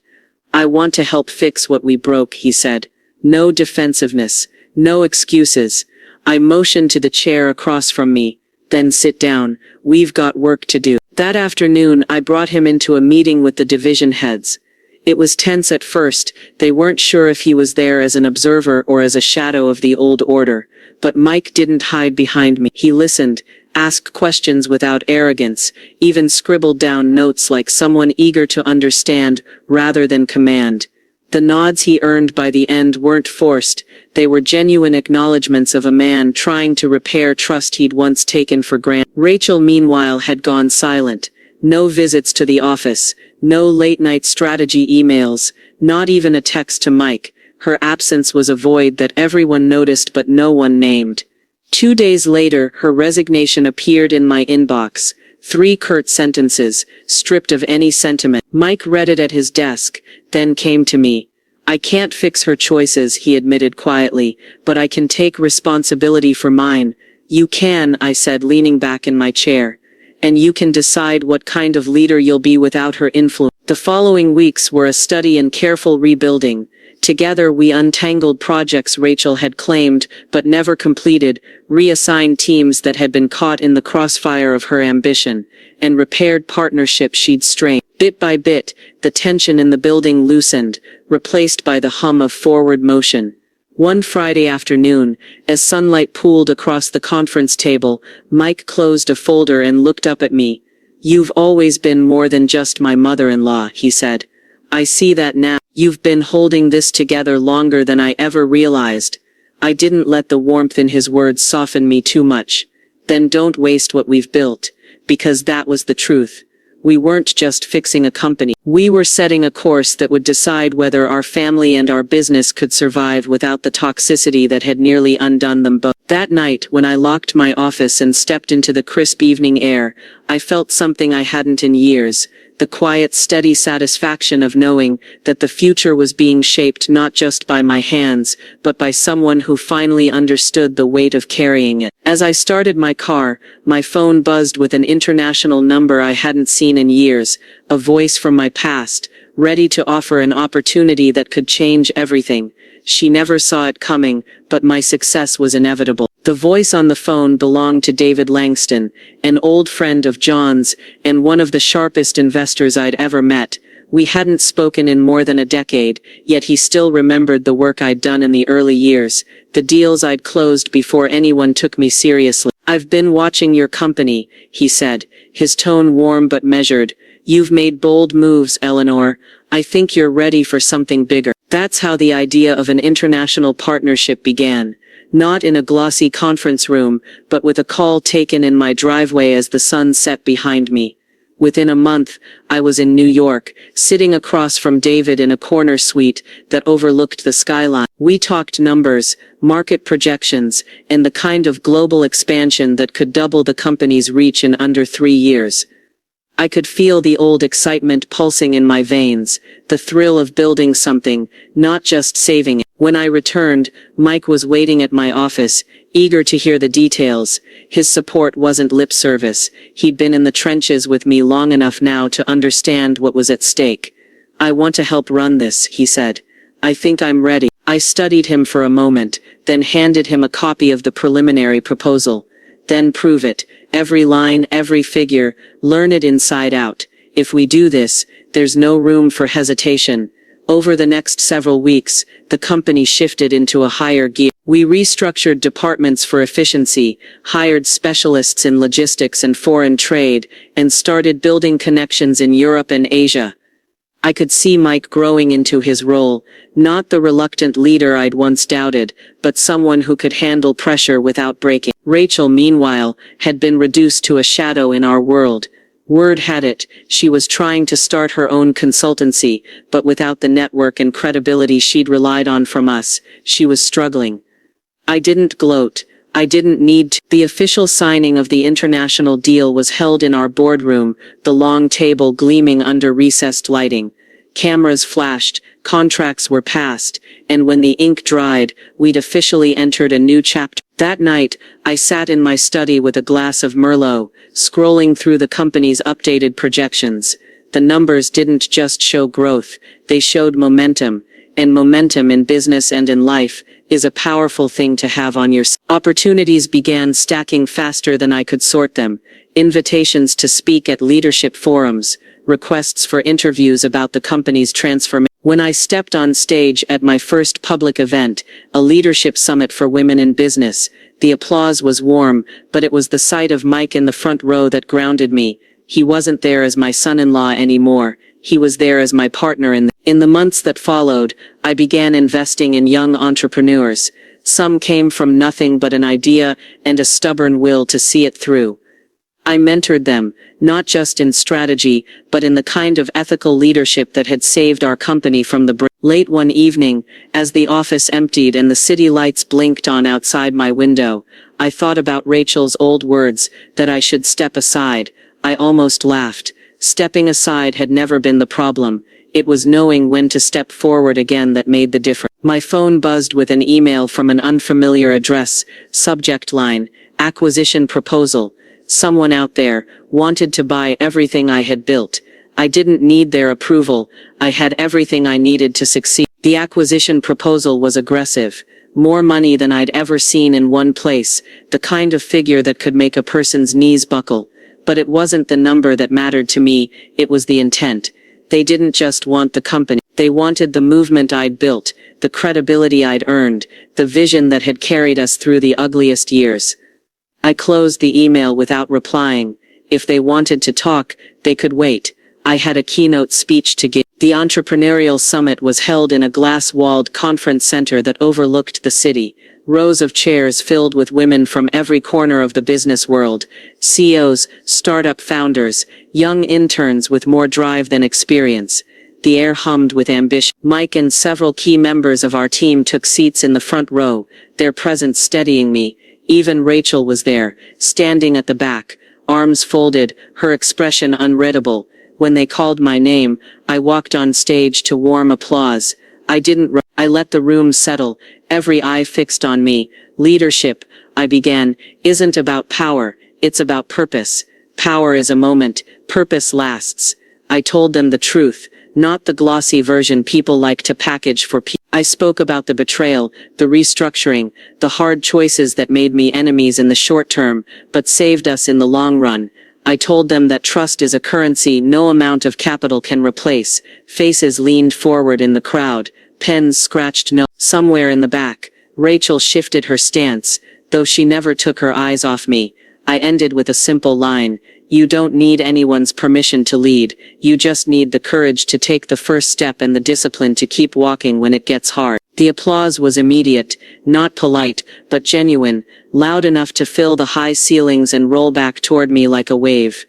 "I want to help fix what we broke," he said. "No defensiveness, no excuses." I motioned to the chair across from me. "Then sit down, we've got work to do." That afternoon, I brought him into a meeting with the division heads. It was tense at first. They weren't sure if he was there as an observer or as a shadow of the old order. But Mike didn't hide behind me. He listened, asked questions without arrogance, even scribbled down notes like someone eager to understand rather than command. The nods he earned by the end weren't forced. They were genuine acknowledgments of a man trying to repair trust he'd once taken for granted. Rachel, meanwhile, had gone silent. No visits to the office, no late-night strategy emails, not even a text to Mike. Her absence was a void that everyone noticed but no one named. 2 days later, her resignation appeared in my inbox. 3 curt sentences, stripped of any sentiment. Mike read it at his desk, then came to me. "I can't fix her choices," he admitted quietly, "but I can take responsibility for mine." "You can," I said, leaning back in my chair. "And you can decide what kind of leader you'll be without her influence." The following weeks were a study in careful rebuilding. Together we untangled projects Rachel had claimed but never completed, reassigned teams that had been caught in the crossfire of her ambition, and repaired partnerships she'd strained. Bit by bit, the tension in the building loosened, replaced by the hum of forward motion. One Friday afternoon, as sunlight pooled across the conference table, Mike closed a folder and looked up at me. "You've always been more than just my mother-in-law," he said. "I see that now. You've been holding this together longer than I ever realized." I didn't let the warmth in his words soften me too much. "Then don't waste what we've built." Because that was the truth. We weren't just fixing a company. We were setting a course that would decide whether our family and our business could survive without the toxicity that had nearly undone them both. That night, when I locked my office and stepped into the crisp evening air, I felt something I hadn't in years. The quiet, steady satisfaction of knowing that the future was being shaped not just by my hands, but by someone who finally understood the weight of carrying it. As I started my car, my phone buzzed with an international number I hadn't seen in years, a voice from my past, ready to offer an opportunity that could change everything. She never saw it coming, but my success was inevitable. The voice on the phone belonged to David Langston, an old friend of John's, and one of the sharpest investors I'd ever met. We hadn't spoken in more than a decade, yet he still remembered the work I'd done in the early years, the deals I'd closed before anyone took me seriously. "I've been watching your company," he said, his tone warm but measured. "You've made bold moves, Eleanor. I think you're ready for something bigger." That's how the idea of an international partnership began. Not in a glossy conference room, but with a call taken in my driveway as the sun set behind me. Within a month, I was in New York, sitting across from David in a corner suite that overlooked the skyline. We talked numbers, market projections, and the kind of global expansion that could double the company's reach in under 3 years. I could feel the old excitement pulsing in my veins, the thrill of building something, not just saving it. When I returned, Mike was waiting at my office, eager to hear the details. His support wasn't lip service. He'd been in the trenches with me long enough now to understand what was at stake. "I want to help run this," he said. "I think I'm ready." I studied him for a moment, then handed him a copy of the preliminary proposal. "Then prove it. Every line, every figure, learn it inside out. If we do this, there's no room for hesitation." Over the next several weeks, the company shifted into a higher gear. We restructured departments for efficiency, hired specialists in logistics and foreign trade, and started building connections in Europe and Asia. I could see Mike growing into his role, not the reluctant leader I'd once doubted, but someone who could handle pressure without breaking. Rachel, meanwhile, had been reduced to a shadow in our world. Word had it, she was trying to start her own consultancy, but without the network and credibility she'd relied on from us, she was struggling. I didn't gloat. I didn't need to. The official signing of the international deal was held in our boardroom, the long table gleaming under recessed lighting. Cameras flashed, contracts were passed, and when the ink dried, we'd officially entered a new chapter. That night, I sat in my study with a glass of Merlot, scrolling through the company's updated projections. The numbers didn't just show growth, they showed momentum, and momentum in business and in life is a powerful thing to have on your side. Opportunities began stacking faster than I could sort them. Invitations to speak at leadership forums, requests for interviews about the company's transformation. When I stepped on stage at my first public event, a leadership summit for women in business, the applause was warm, but it was the sight of Mike in the front row that grounded me. He wasn't there as my son-in-law anymore. He was there as my partner in the months that followed. I began investing in young entrepreneurs. Some came from nothing but an idea and a stubborn will to see it through. I mentored them, not just in strategy, but in the kind of ethical leadership that had saved our company from the brink. Late one evening, as the office emptied and the city lights blinked on outside my window, I thought about Rachel's old words, that I should step aside. I almost laughed. Stepping aside had never been the problem. It was knowing when to step forward again that made the difference. My phone buzzed with an email from an unfamiliar address. Subject line, acquisition proposal. Someone out there wanted to buy everything I had built. I didn't need their approval. I had everything I needed to succeed. The acquisition proposal was aggressive. More money than I'd ever seen in one place. The kind of figure that could make a person's knees buckle. But it wasn't the number that mattered to me, it was the intent. They didn't just want the company. They wanted the movement I'd built, the credibility I'd earned, the vision that had carried us through the ugliest years. I closed the email without replying. If they wanted to talk, they could wait. I had a keynote speech to give. The entrepreneurial summit was held in a glass-walled conference center that overlooked the city. Rows of chairs filled with women from every corner of the business world. CEOs, startup founders, young interns with more drive than experience. The air hummed with ambition. Mike and several key members of our team took seats in the front row, their presence steadying me. Even Rachel was there, standing at the back, arms folded, her expression unreadable. When they called my name, I walked on stage to warm applause. I let the room settle, every eye fixed on me. Leadership, I began, isn't about power, it's about purpose. Power is a moment, purpose lasts. I told them the truth, not the glossy version people like to package for people. I spoke about the betrayal, the restructuring, the hard choices that made me enemies in the short term, but saved us in the long run. I told them that trust is a currency no amount of capital can replace. Faces leaned forward in the crowd. Pens scratched no. Somewhere in the back, Rachel shifted her stance, though she never took her eyes off me. I ended with a simple line. You don't need anyone's permission to lead. You just need the courage to take the first step and the discipline to keep walking when it gets hard. The applause was immediate, not polite, but genuine, loud enough to fill the high ceilings and roll back toward me like a wave.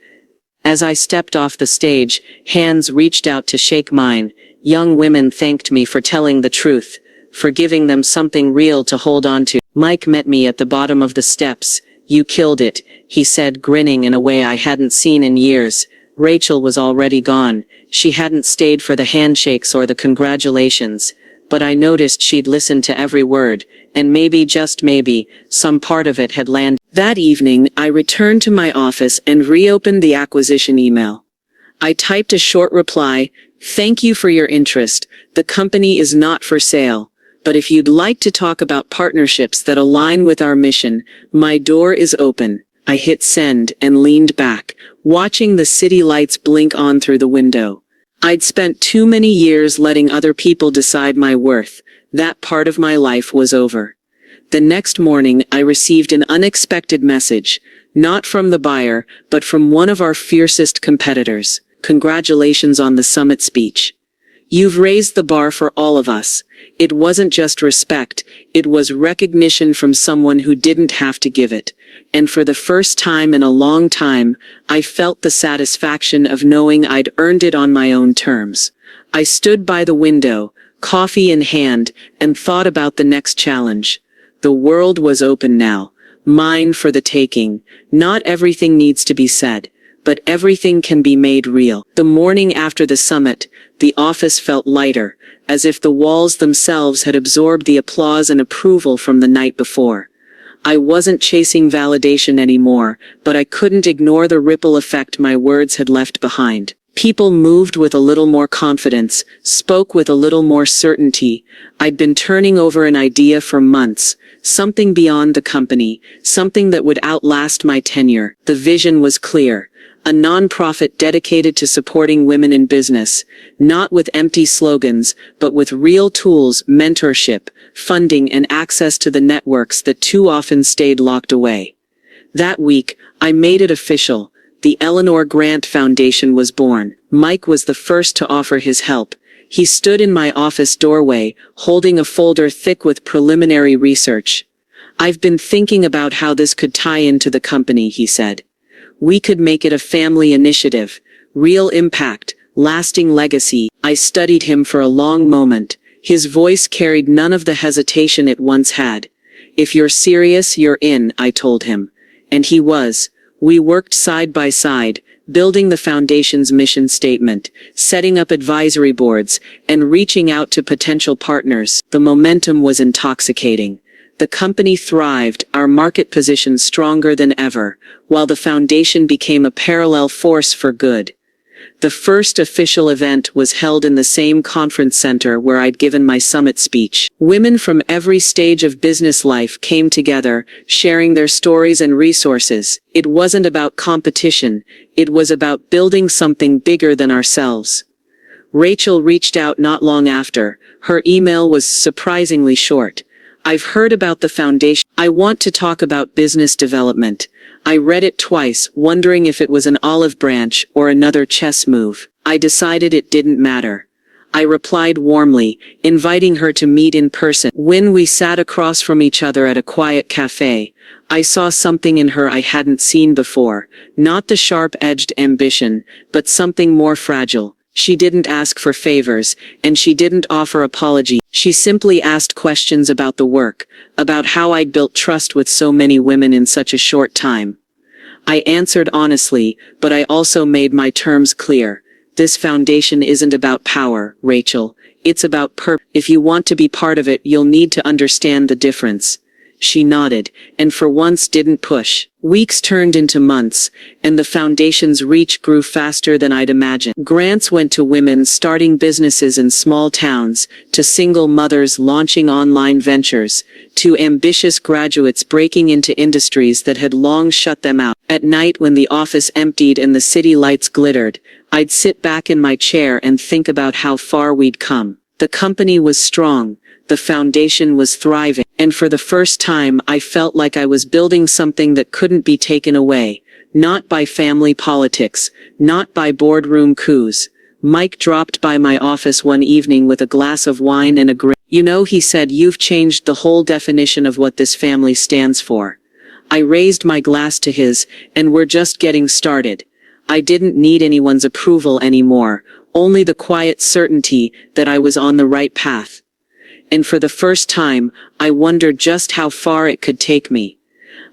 As I stepped off the stage, hands reached out to shake mine. Young women thanked me for telling the truth, for giving them something real to hold on to. Mike met me at the bottom of the steps. You killed it, he said, grinning in a way I hadn't seen in years. Rachel was already gone. She hadn't stayed for the handshakes or the congratulations. But I noticed she'd listened to every word, and maybe, just maybe, some part of it had landed. That evening, I returned to my office and reopened the acquisition email. I typed a short reply. Thank you for your interest. The company is not for sale. But if you'd like to talk about partnerships that align with our mission, my door is open. I hit send and leaned back, watching the city lights blink on through the window. I'd spent too many years letting other people decide my worth. That part of my life was over. The next morning, I received an unexpected message, not from the buyer, but from one of our fiercest competitors. Congratulations on the summit speech. You've raised the bar for all of us. It wasn't just respect, it was recognition from someone who didn't have to give it. And for the first time in a long time, I felt the satisfaction of knowing I'd earned it on my own terms. I stood by the window, coffee in hand, and thought about the next challenge. The world was open now. Mine for the taking. Not everything needs to be said, but everything can be made real. The morning after the summit, the office felt lighter, as if the walls themselves had absorbed the applause and approval from the night before. I wasn't chasing validation anymore, but I couldn't ignore the ripple effect my words had left behind. People moved with a little more confidence, spoke with a little more certainty. I'd been turning over an idea for months, something beyond the company, something that would outlast my tenure. The vision was clear. A nonprofit dedicated to supporting women in business, not with empty slogans, but with real tools, mentorship, funding, and access to the networks that too often stayed locked away. That week, I made it official. The Eleanor Grant Foundation was born. Mike was the first to offer his help. He stood in my office doorway, holding a folder thick with preliminary research. "I've been thinking about how this could tie into the company," he said. "We could make it a family initiative, real impact, lasting legacy." I studied him for a long moment. His voice carried none of the hesitation it once had. "If you're serious, you're in," I told him. And he was. We worked side by side, building the foundation's mission statement, setting up advisory boards, and reaching out to potential partners. The momentum was intoxicating. The company thrived, our market position stronger than ever, while the foundation became a parallel force for good. The first official event was held in the same conference center where I'd given my summit speech. Women from every stage of business life came together, sharing their stories and resources. It wasn't about competition, it was about building something bigger than ourselves. Rachel reached out not long after. Her email was surprisingly short. "I've heard about the foundation. I want to talk about business development." I read it twice, wondering if it was an olive branch or another chess move. I decided it didn't matter. I replied warmly, inviting her to meet in person. When we sat across from each other at a quiet cafe, I saw something in her I hadn't seen before. Not the sharp-edged ambition, but something more fragile. She didn't ask for favors, and she didn't offer apology. She simply asked questions about the work, about how I'd built trust with so many women in such a short time. I answered honestly, but I also made my terms clear. This foundation isn't about power, Rachel. It's about purpose. If you want to be part of it, you'll need to understand the difference. She nodded, and for once didn't push. Weeks turned into months, and the foundation's reach grew faster than I'd imagined. Grants went to women starting businesses in small towns, to single mothers launching online ventures, to ambitious graduates breaking into industries that had long shut them out. At night when the office emptied and the city lights glittered, I'd sit back in my chair and think about how far we'd come. The company was strong. The foundation was thriving, and for the first time I felt like I was building something that couldn't be taken away, not by family politics, not by boardroom coups. Mike dropped by my office one evening with a glass of wine and a grin. "You know," he said, "you've changed the whole definition of what this family stands for." I raised my glass to his, and we're just getting started. I didn't need anyone's approval anymore, only the quiet certainty that I was on the right path. And for the first time, I wondered just how far it could take me.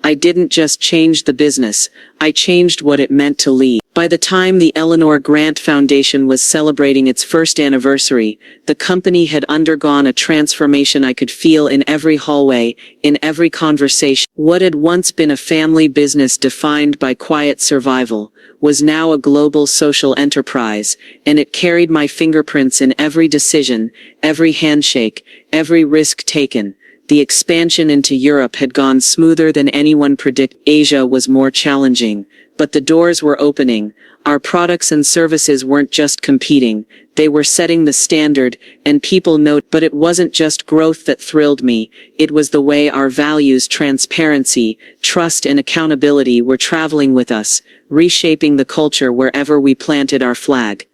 I didn't just change the business, I changed what it meant to lead. By the time the Eleanor Grant Foundation was celebrating its first anniversary, the company had undergone a transformation I could feel in every hallway, in every conversation. What had once been a family business defined by quiet survival was now a global social enterprise, and it carried my fingerprints in every decision, every handshake, every risk taken. The expansion into Europe had gone smoother than anyone predicted. Asia was more challenging, but the doors were opening. Our products and services weren't just competing, they were setting the standard, and people noted. But it wasn't just growth that thrilled me, it was the way our values, transparency, trust, and accountability were traveling with us, reshaping the culture wherever we planted our flag.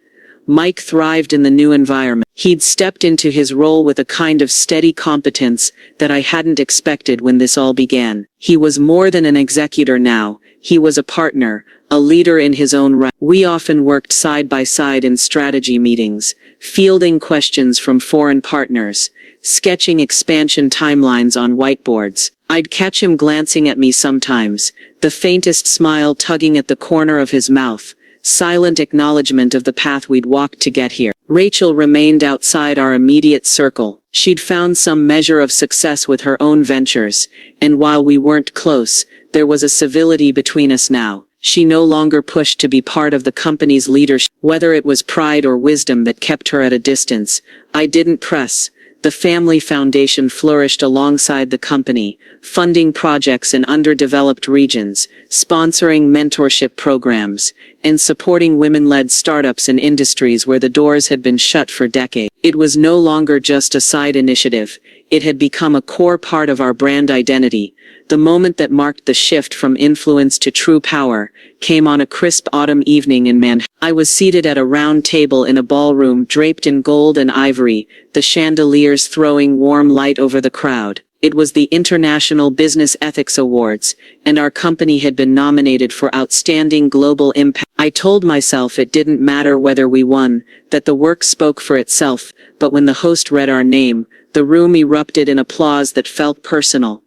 Mike thrived in the new environment. He'd stepped into his role with a kind of steady competence that I hadn't expected when this all began. He was more than an executor now, he was a partner, a leader in his own right. We often worked side by side in strategy meetings, fielding questions from foreign partners, sketching expansion timelines on whiteboards. I'd catch him glancing at me sometimes, the faintest smile tugging at the corner of his mouth, silent acknowledgement of the path we'd walked to get here. Rachel remained outside our immediate circle. She'd found some measure of success with her own ventures, and while we weren't close, there was a civility between us now. She no longer pushed to be part of the company's leadership. Whether it was pride or wisdom that kept her at a distance, I didn't press. The family foundation flourished alongside the company, funding projects in underdeveloped regions, sponsoring mentorship programs, and supporting women-led startups in industries where the doors had been shut for decades. It was no longer just a side initiative. It had become a core part of our brand identity. The moment that marked the shift from influence to true power came on a crisp autumn evening in Manhattan. I was seated at a round table in a ballroom draped in gold and ivory, the chandeliers throwing warm light over the crowd. It was the International Business Ethics Awards, and our company had been nominated for Outstanding Global Impact. I told myself it didn't matter whether we won, that the work spoke for itself, but when the host read our name, the room erupted in applause that felt personal.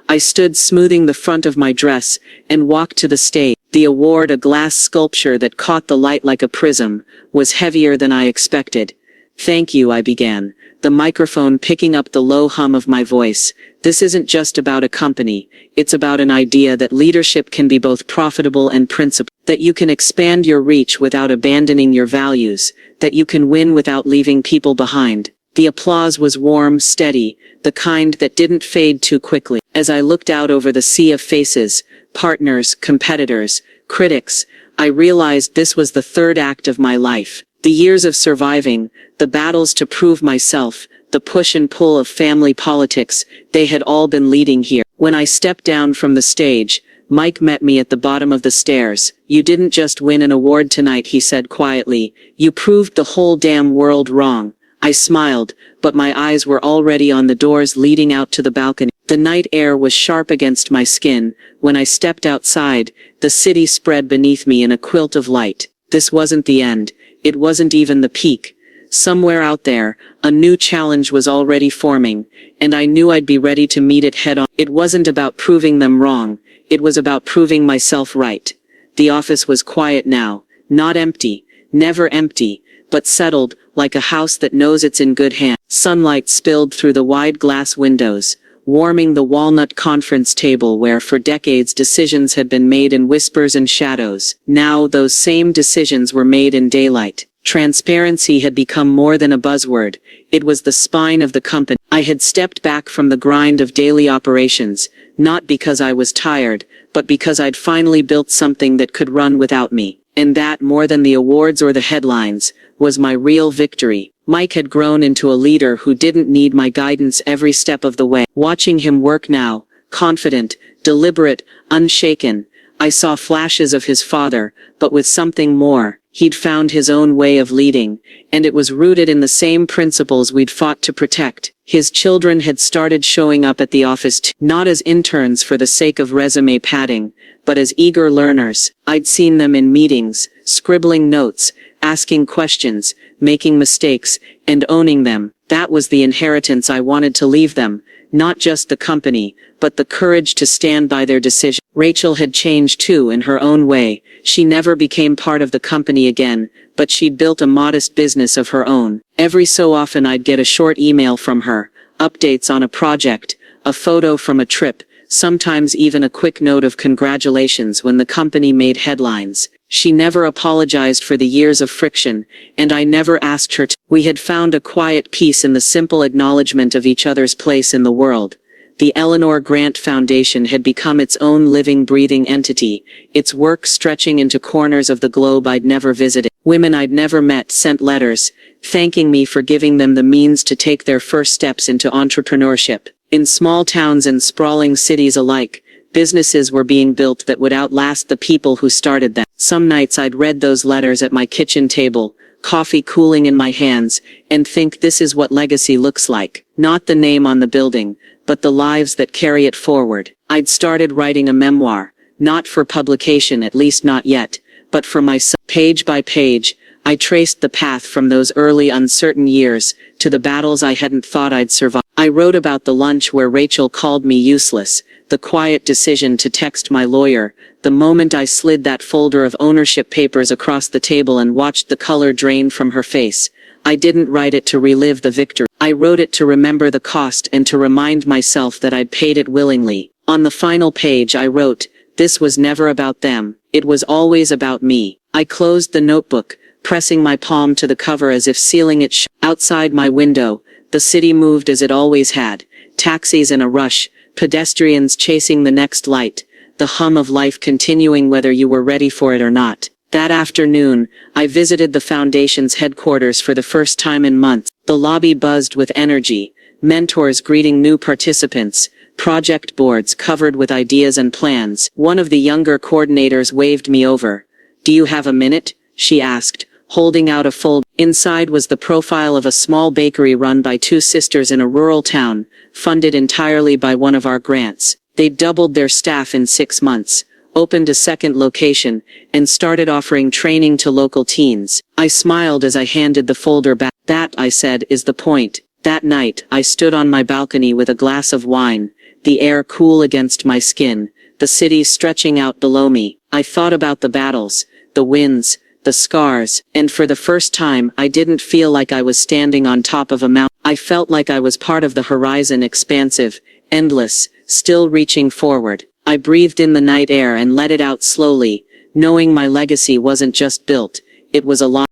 I stood smoothing the front of my dress and walked to the stage. The award, a glass sculpture that caught the light like a prism, was heavier than I expected. "Thank you," I began, the microphone picking up the low hum of my voice. "This isn't just about a company. It's about an idea that leadership can be both profitable and principled, that you can expand your reach without abandoning your values, that you can win without leaving people behind." The applause was warm, steady, the kind that didn't fade too quickly. As I looked out over the sea of faces, partners, competitors, critics, I realized this was the third act of my life. The years of surviving, the battles to prove myself, the push and pull of family politics, they had all been leading here. When I stepped down from the stage, Mike met me at the bottom of the stairs. "You didn't just win an award tonight," he said quietly. "You proved the whole damn world wrong." I smiled, but my eyes were already on the doors leading out to the balcony. The night air was sharp against my skin. When I stepped outside, the city spread beneath me in a quilt of light. This wasn't the end. It wasn't even the peak. Somewhere out there, a new challenge was already forming, and I knew I'd be ready to meet it head on. It wasn't about proving them wrong. It was about proving myself right. The office was quiet now, not empty, never empty, but settled, like a house that knows it's in good hands. Sunlight spilled through the wide glass windows, warming the walnut conference table where for decades decisions had been made in whispers and shadows. Now those same decisions were made in daylight. Transparency had become more than a buzzword. It was the spine of the company. I had stepped back from the grind of daily operations, not because I was tired, but because I'd finally built something that could run without me. And that, more than the awards or the headlines, was my real victory. Mike had grown into a leader who didn't need my guidance every step of the way. Watching him work now, confident, deliberate, unshaken, I saw flashes of his father, but with something more. He'd found his own way of leading, and it was rooted in the same principles we'd fought to protect. His children had started showing up at the office not as interns for the sake of resume padding, but as eager learners. I'd seen them in meetings, scribbling notes, asking questions, making mistakes, and owning them. That was the inheritance I wanted to leave them, not just the company, but the courage to stand by their decision. Rachel had changed too in her own way. She never became part of the company again, but she'd built a modest business of her own. Every so often I'd get a short email from her, updates on a project, a photo from a trip, sometimes even a quick note of congratulations when the company made headlines. She never apologized for the years of friction, and I never asked her to. We had found a quiet peace in the simple acknowledgement of each other's place in the world. The Eleanor Grant Foundation had become its own living, breathing entity, its work stretching into corners of the globe I'd never visited. Women I'd never met sent letters, thanking me for giving them the means to take their first steps into entrepreneurship. In small towns and sprawling cities alike, businesses were being built that would outlast the people who started them. Some nights I'd read those letters at my kitchen table, coffee cooling in my hands, and think this is what legacy looks like. Not the name on the building, but the lives that carry it forward. I'd started writing a memoir, not for publication, at least not yet, but for myself. Page by page, I traced the path from those early uncertain years to the battles I hadn't thought I'd survive. I wrote about the lunch where Rachel called me useless, the quiet decision to text my lawyer, the moment I slid that folder of ownership papers across the table and watched the color drain from her face. I didn't write it to relive the victory. I wrote it to remember the cost and to remind myself that I'd paid it willingly. On the final page I wrote, "This was never about them. It was always about me." I closed the notebook, pressing my palm to the cover as if sealing it shut. Outside my window, the city moved as it always had. Taxis in a rush, pedestrians chasing the next light, the hum of life continuing whether you were ready for it or not. That afternoon, I visited the Foundation's headquarters for the first time in months. The lobby buzzed with energy, mentors greeting new participants, project boards covered with ideas and plans. One of the younger coordinators waved me over. "Do you have a minute?" she asked, holding out a folder. Inside was the profile of a small bakery run by two sisters in a rural town, funded entirely by one of our grants. They'd doubled their staff in 6 months, opened a second location, and started offering training to local teens. I smiled as I handed the folder back. "That," I said, "is the point." That night, I stood on my balcony with a glass of wine, the air cool against my skin, the city stretching out below me. I thought about the battles, the wins, the scars, and for the first time I didn't feel like I was standing on top of a mountain. I felt like I was part of the horizon, expansive, endless, still reaching forward. I breathed in the night air and let it out slowly, knowing my legacy wasn't just built, it was alive.